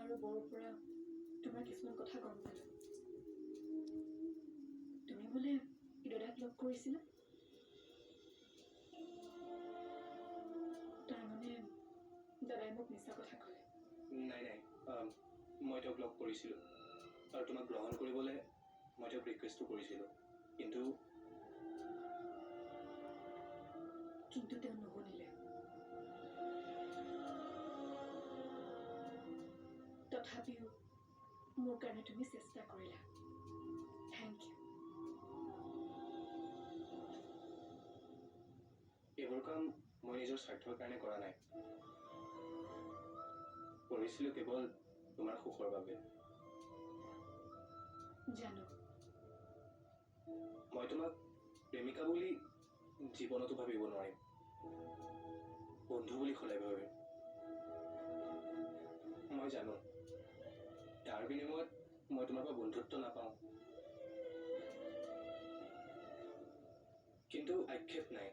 আৰু বৰৰ পৰা তোমাৰ কিছুমান কথা গম পালো। তুমি বোলে দাদাক লগ কৰিছিলা? তাৰমানে দাদাই মোক মিছা কথা ক'লে। নাই নাই, মই তেওঁক লগ কৰিছিলোঁ আৰু তোমাক গ্ৰহণ কৰিবলৈ মই তেওঁক ৰিকুৱেষ্টো কৰিছিলোঁ, কিন্তু তেওঁ নুশুনিলে। তথাপিও মোৰ কাৰণে তুমি চেষ্টা কৰিলা। Thank you. এইবোৰ কাম মই নিজৰ স্বাৰ্থৰ কাৰণে কৰা নাই, কৰিছিলোঁ কেৱল তোমাৰ সুখৰ বাবে। জানো। মই তোমাক প্ৰেমিকা বুলি জীৱনতো ভাবিব নোৱাৰিম, বন্ধু বুলি সদায় ভাবিম। মই জানো তাৰ বিনিময়ত মই তোমাৰ পৰা বন্ধুত্ব নাপাওঁ, কিন্তু আক্ষেপ নাই।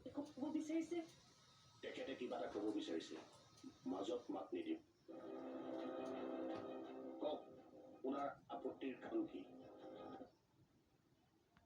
একো ক'ব বিচাৰিছে? তেখেতে কিবা এটা ক'ব বিচাৰিছে, মাজত মাত নিদিম। কওক, আপোনাৰ আপত্তিৰ কাৰণ কি?